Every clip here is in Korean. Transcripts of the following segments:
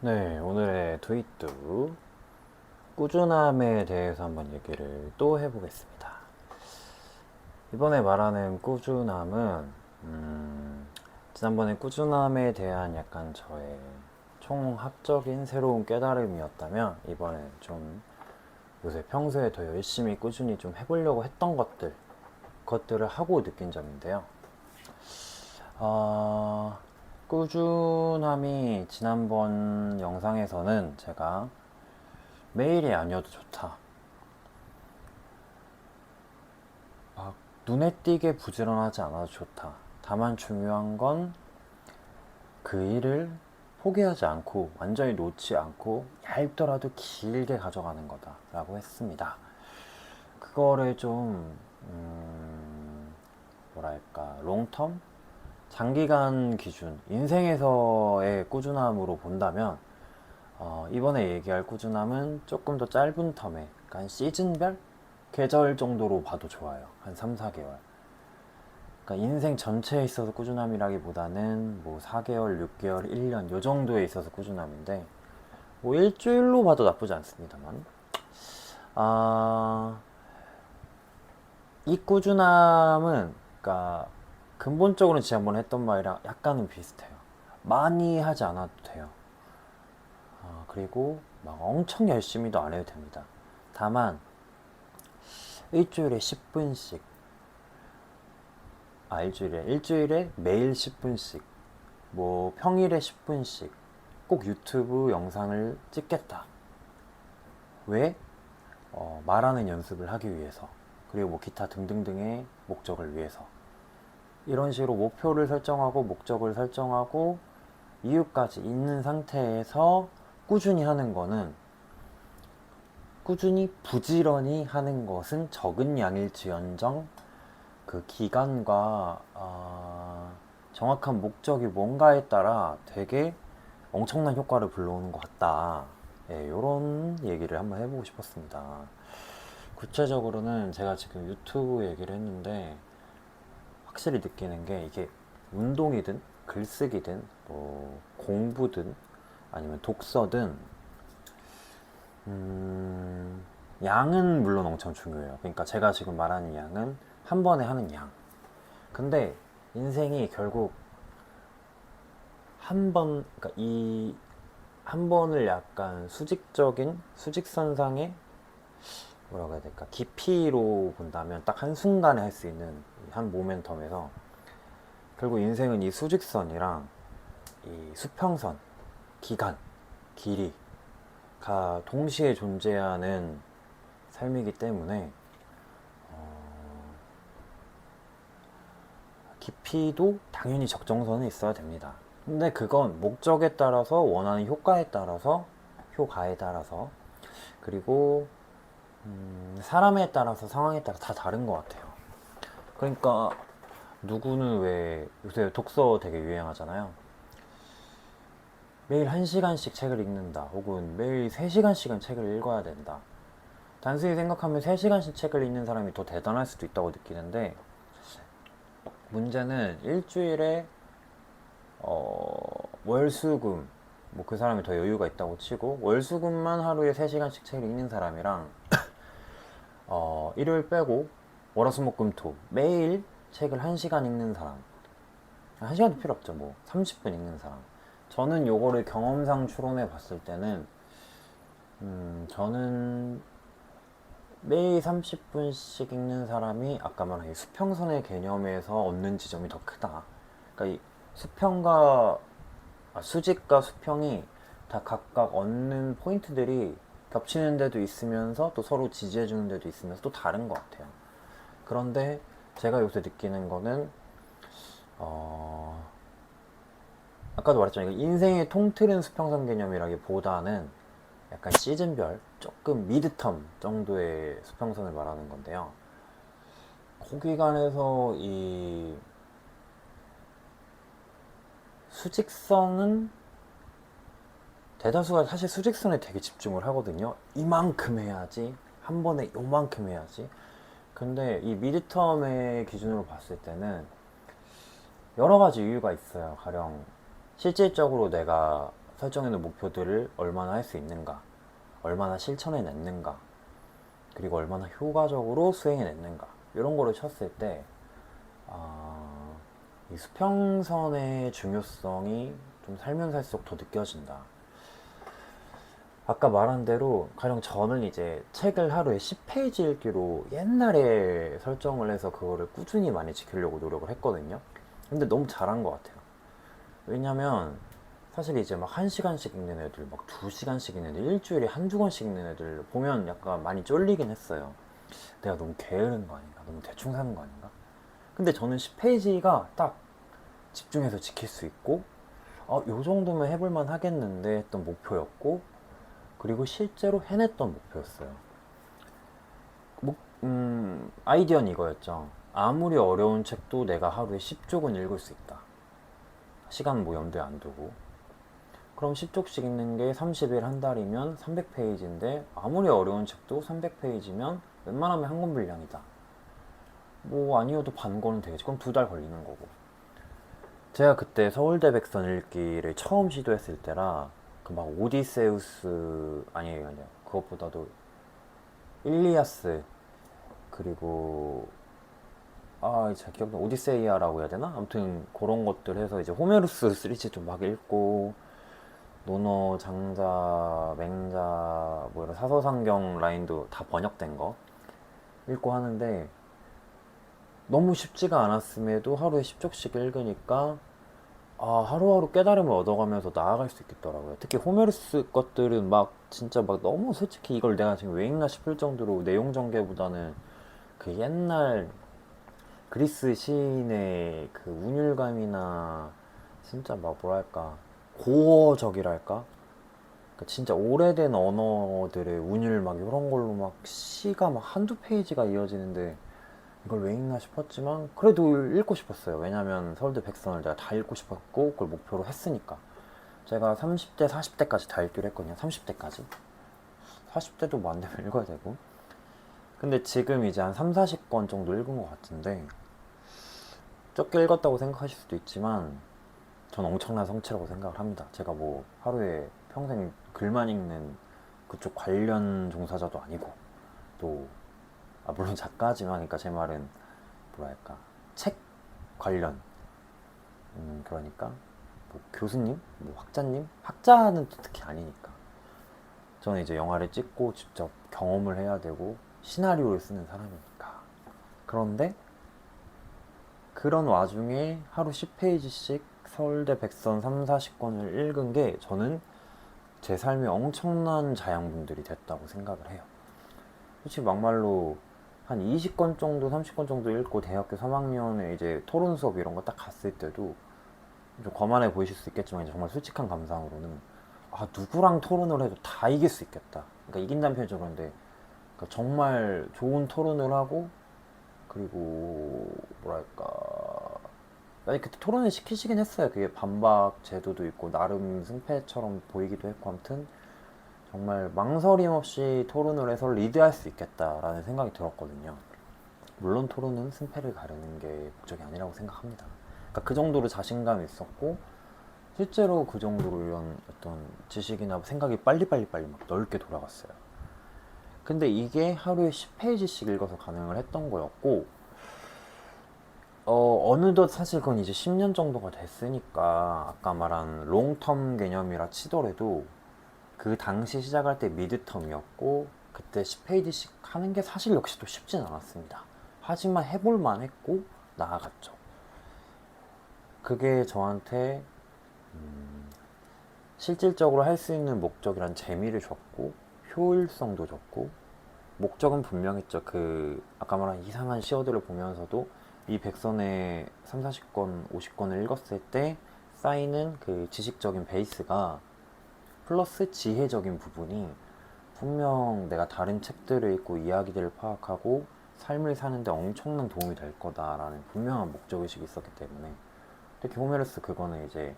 네, 오늘의 트윗도 꾸준함에 대해서 한번 얘기를 또 해보겠습니다. 이번에 말하는 꾸준함은, 지난번에 꾸준함에 대한 약간 저의 총합적인 새로운 깨달음이었다면, 이번엔 좀 요새 평소에 더 열심히 꾸준히 좀 해보려고 했던 그것들을 하고 느낀 점인데요. 어, 꾸준함이 지난번 영상에서는 제가 매일이 아니어도 좋다. 막 눈에 띄게 부지런하지 않아도 좋다. 다만 중요한 건 그 일을 포기하지 않고 완전히 놓지 않고 얇더라도 길게 가져가는 거다라고 했습니다. 그거를 좀 뭐랄까 롱텀? 장기간 기준 인생에서의 꾸준함으로 본다면 이번에 얘기할 꾸준함은 조금 더 짧은 텀에 그러니까 한 시즌별? 계절 정도로 봐도 좋아요. 한 3, 4개월. 그러니까 인생 전체에 있어서 꾸준함이라기보다는 뭐 4개월, 6개월, 1년 요 정도에 있어서 꾸준함인데 뭐 일주일로 봐도 나쁘지 않습니다만 아, 이 꾸준함은 그러니까 근본적으로는 지난번에 했던 말이랑 약간은 비슷해요. 많이 하지 않아도 돼요. 그리고 막 엄청 열심히도 안 해도 됩니다. 다만 일주일에 10분씩 일주일에 매일 10분씩 뭐 평일에 10분씩 꼭 유튜브 영상을 찍겠다. 왜? 말하는 연습을 하기 위해서. 그리고 뭐 기타 등등등의 목적을 위해서. 이런 식으로 목표를 설정하고 목적을 설정하고 이유까지 있는 상태에서 꾸준히 하는 거는 꾸준히 부지런히 하는 것은 적은 양일지언정 그 기간과 정확한 목적이 뭔가에 따라 되게 엄청난 효과를 불러오는 것 같다. 예, 이런 얘기를 한번 해보고 싶었습니다. 구체적으로는 제가 지금 유튜브 얘기를 했는데 확실히 느끼는 게 이게 운동이든 글쓰기든 뭐 공부든 아니면 독서든 양은 물론 엄청 중요해요. 그러니까 제가 지금 말하는 양은 한 번에 하는 양. 근데 인생이 결국 그러니까 이 한 번을 약간 수직선상의 뭐라고 해야 될까? 깊이로 본다면 딱 한순간에 할 수 있는 한 모멘텀에서 결국 인생은 이 수직선이랑 이 수평선, 기간, 길이가 동시에 존재하는 삶이기 때문에 깊이도 당연히 적정선에 있어야 됩니다. 근데 그건 목적에 따라서 원하는 효과에 따라서 그리고 사람에 따라서 상황에 따라 다 다른 것 같아요. 그러니까 누구는 왜 요새 독서 되게 유행하잖아요. 매일 1시간씩 책을 읽는다. 혹은 매일 3시간씩은 책을 읽어야 된다. 단순히 생각하면 3시간씩 책을 읽는 사람이 더 대단할 수도 있다고 느끼는데 문제는 일주일에 월수금 뭐 그 사람이 더 여유가 있다고 치고 월수금만 하루에 3시간씩 책을 읽는 사람이랑 일요일 빼고 월화수목금토 매일 책을 1시간 읽는 사람 1시간도 필요 없죠. 뭐 30분 읽는 사람. 저는 요거를 경험상 추론해 봤을 때는 저는 매일 30분씩 읽는 사람이 아까 말한 이 수평선의 개념에서 얻는 지점이 더 크다. 그러니까 이 수직과 수평이 다 각각 얻는 포인트들이 겹치는 데도 있으면서 또 서로 지지해 주는 데도 있으면서 또 다른 것 같아요. 그런데 제가 요새 느끼는 거는 아까도 말했잖아요. 인생의 통틀은 수평선 개념이라기보다는 약간 시즌별 조금 미드텀 정도의 수평선을 말하는 건데요. 그 기간에서 이 수직선은 대다수가 사실 수직선에 되게 집중을 하거든요. 이만큼 해야지, 한 번에 요만큼 해야지. 근데 이 미드텀의 기준으로 봤을 때는 여러 가지 이유가 있어요. 가령 실질적으로 내가 설정해놓은 목표들을 얼마나 할 수 있는가, 얼마나 실천해냈는가, 그리고 얼마나 효과적으로 수행해냈는가, 이런 거를 쳤을 때 이 수평선의 중요성이 좀 살면 살수록 더 느껴진다. 아까 말한 대로 가령 저는 이제 책을 하루에 10페이지 읽기로 옛날에 설정을 해서 그거를 꾸준히 많이 지키려고 노력을 했거든요. 근데 너무 잘한 것 같아요. 왜냐면 사실 이제 막 1시간씩 읽는 애들, 막 2시간씩 읽는 애들, 일주일에 한두 권씩 읽는 애들 보면 약간 많이 쫄리긴 했어요. 내가 너무 게으른 거 아닌가? 너무 대충 사는 거 아닌가? 근데 저는 10페이지가 딱 집중해서 지킬 수 있고, 요 정도면 해볼만 하겠는데 했던 목표였고, 그리고 실제로 해냈던 목표였어요. 아이디어는 이거였죠. 아무리 어려운 책도 내가 하루에 10쪽은 읽을 수 있다. 시간 뭐 염두에 안 두고. 그럼 10쪽씩 읽는 게 30일 한 달이면 300페이지인데 아무리 어려운 책도 300페이지면 웬만하면 한 권 분량이다. 뭐 아니어도 반 권은 되겠지. 그럼 2달 걸리는 거고. 제가 그때 서울대 백선 읽기를 처음 시도했을 때라 그 막 오디세우스 아니에요. 그것보다도 일리아스, 그리고 잘 기억나, 오디세이아라고 해야 되나? 아무튼 그런 것들 해서 이제 호메로스 시리즈 좀 막 읽고, 논어, 장자, 맹자, 뭐 이런 사서상경 라인도 다 번역된 거 읽고 하는데 너무 쉽지가 않았음에도 하루에 10쪽씩 읽으니까 하루하루 깨달음을 얻어가면서 나아갈 수 있겠더라고요. 특히 호메로스 것들은 막 진짜 막 너무 솔직히 이걸 내가 지금 왜 읽나 싶을 정도로 내용 전개보다는 그 옛날 그리스 시인의 그 운율감이나 진짜 막 뭐랄까 고어적이랄까, 그러니까 진짜 오래된 언어들의 운율 막 이런 걸로 막 시가 막 한두 페이지가 이어지는데 이걸 왜 읽나 싶었지만 그래도 읽고 싶었어요. 왜냐면 서울대 백선을 내가 다 읽고 싶었고 그걸 목표로 했으니까. 제가 30대 40대까지 다 읽기로 했거든요. 30대까지. 40대도 뭐 안 되면 읽어야 되고. 근데 지금 이제 한 3, 40권 정도 읽은 것 같은데 적게 읽었다고 생각하실 수도 있지만 전 엄청난 성취라고 생각을 합니다. 제가 뭐 하루에 평생 글만 읽는 그쪽 관련 종사자도 아니고, 또 물론 작가지만, 그러니까 제 말은 뭐랄까 책 관련, 그러니까 뭐 교수님, 뭐 학자님, 학자는 또 특히 아니니까. 저는 이제 영화를 찍고 직접 경험을 해야 되고 시나리오를 쓰는 사람이니까. 그런데 그런 와중에 하루 10페이지씩 서울대 백선 3, 40권을 읽은 게 저는 제 삶에 엄청난 자양분들이 됐다고 생각을 해요. 솔직히 막말로 한 20권 정도, 30권 정도 읽고 대학교 3학년에 이제 토론 수업 이런 거 딱 갔을 때도 좀 거만해 보이실 수 있겠지만 이제 정말 솔직한 감상으로는 누구랑 토론을 해도 다 이길 수 있겠다. 그러니까 이긴다는 표현이 좀 그런데, 그러니까 정말 좋은 토론을 하고, 그리고 뭐랄까 아니 그때 토론을 시키시긴 했어요. 그게 반박 제도도 있고 나름 승패처럼 보이기도 했고, 아무튼 정말 망설임 없이 토론을 해서 리드할 수 있겠다라는 생각이 들었거든요. 물론 토론은 승패를 가르는 게 목적이 아니라고 생각합니다. 그러니까 그 정도로 자신감이 있었고 실제로 그 정도로 이런 어떤 지식이나 생각이 빨리빨리 막 넓게 돌아갔어요. 근데 이게 하루에 10페이지씩 읽어서 가능을 했던 거였고, 어느덧 사실 그건 이제 10년 정도가 됐으니까 아까 말한 롱텀 개념이라 치더라도 그 당시 시작할 때 미드텀이었고 그때 10페이지씩 하는 게 사실 역시 또 쉽진 않았습니다. 하지만 해볼만 했고 나아갔죠. 그게 저한테 실질적으로 할 수 있는 목적이란 재미를 줬고 효율성도 줬고, 목적은 분명했죠. 그 아까 말한 이상한 시어들을 보면서도 이 백선의 3, 40권, 50권을 읽었을 때 쌓이는 그 지식적인 베이스가 플러스 지혜적인 부분이 분명 내가 다른 책들을 읽고 이야기들을 파악하고 삶을 사는데 엄청난 도움이 될 거다라는 분명한 목적의식이 있었기 때문에, 특히 호메로스 그거는 이제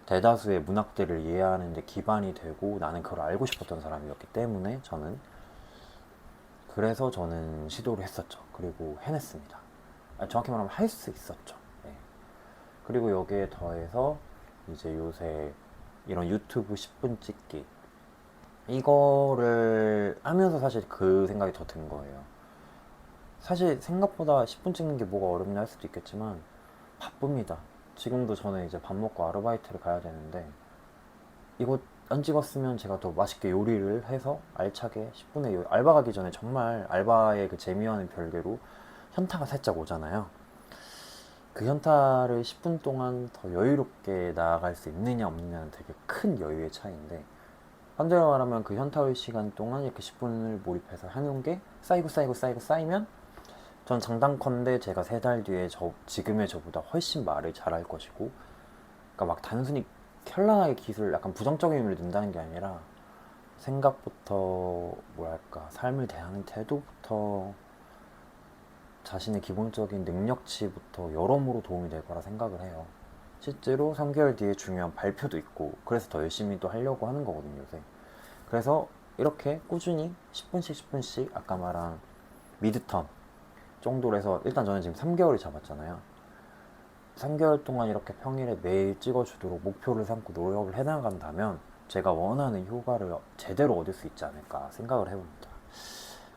대다수의 문학들을 이해하는 데 기반이 되고 나는 그걸 알고 싶었던 사람이었기 때문에 그래서 저는 시도를 했었죠. 그리고 해냈습니다. 정확히 말하면 할 수 있었죠. 네. 그리고 여기에 더해서 이제 요새 이런 유튜브 10분 찍기 이거를 하면서 사실 그 생각이 더 든 거예요. 사실 생각보다 10분 찍는 게 뭐가 어렵냐 할 수도 있겠지만 바쁩니다. 지금도 저는 이제 밥 먹고 아르바이트를 가야 되는데 이거 안 찍었으면 제가 더 맛있게 요리를 해서 알차게 10분에 알바 가기 전에 정말 알바의 그 재미와는 별개로 현타가 살짝 오잖아요. 그 현타를 10분 동안 더 여유롭게 나아갈 수 있느냐 없느냐는 되게 큰 여유의 차이인데, 반대로 말하면 그 현타의 시간 동안 이렇게 10분을 몰입해서 해놓은 게 쌓이면 전 장담컨대 제가 3달 뒤에 지금의 저보다 훨씬 말을 잘할 것이고, 그러니까 막 단순히 현란하게 기술, 약간 부정적인 의미를 낸다는 게 아니라 생각부터 뭐랄까 삶을 대하는 태도부터 자신의 기본적인 능력치부터 여러모로 도움이 될 거라 생각을 해요. 실제로 3개월 뒤에 중요한 발표도 있고 그래서 더 열심히 또 하려고 하는 거거든요, 요새. 그래서 이렇게 꾸준히 10분씩 아까 말한 미드텀 정도로 해서, 일단 저는 지금 3개월을 잡았잖아요. 3개월 동안 이렇게 평일에 매일 찍어주도록 목표를 삼고 노력을 해나간다면 제가 원하는 효과를 제대로 얻을 수 있지 않을까 생각을 해봅니다.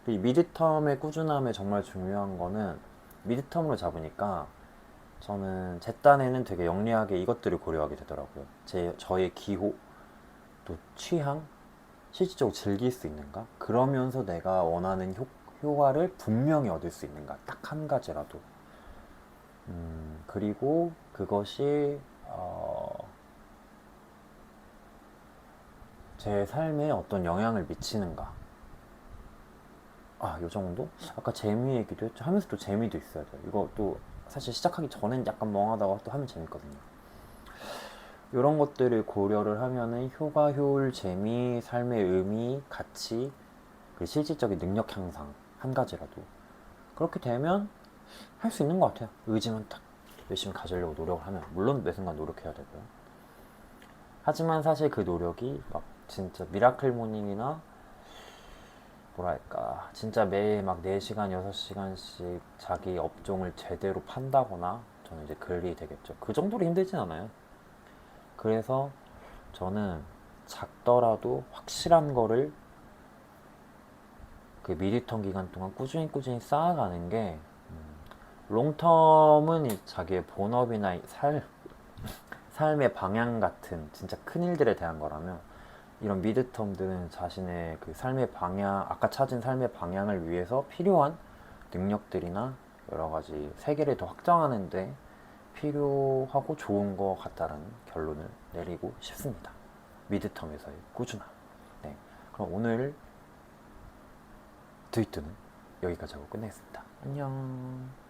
이 미드텀의 꾸준함에 정말 중요한 거는, 미드텀으로 잡으니까 저는 제 딴에는 되게 영리하게 이것들을 고려하게 되더라고요. 저의 기호, 또 취향, 실질적으로 즐길 수 있는가? 그러면서 내가 원하는 효과를 분명히 얻을 수 있는가? 딱 한 가지라도. 그리고 그것이 제 삶에 어떤 영향을 미치는가? 요 정도? 아까 재미 얘기도 했죠. 하면서 또 재미도 있어야 돼요. 이거 또 사실 시작하기 전엔 약간 멍하다가 또 하면 재밌거든요. 이런 것들을 고려를 하면은 효과, 효율, 재미, 삶의 의미, 가치, 그리고 실질적인 능력 향상 한 가지라도 그렇게 되면 할 수 있는 것 같아요. 의지만 딱 열심히 가지려고 노력을 하면. 물론 매 순간 노력해야 되고요. 하지만 사실 그 노력이 막 진짜 미라클 모닝이나 뭐랄까 진짜 매일 막 4시간, 6시간씩 자기 업종을 제대로 판다거나, 저는 이제 그리 되겠죠. 그 정도로 힘들진 않아요. 그래서 저는 작더라도 확실한 거를 그 미리턴 기간 동안 꾸준히 쌓아가는 게, 롱텀은 자기의 본업이나 삶의 방향 같은 진짜 큰 일들에 대한 거라면, 이런 미드텀들은 자신의 그 삶의 방향, 아까 찾은 삶의 방향을 위해서 필요한 능력들이나 여러 가지 세계를 더 확장하는데 필요하고 좋은 것 같다라는 결론을 내리고 싶습니다. 미드텀에서의 꾸준함. 네, 그럼 오늘 트위터는 여기까지 하고 끝내겠습니다. 안녕.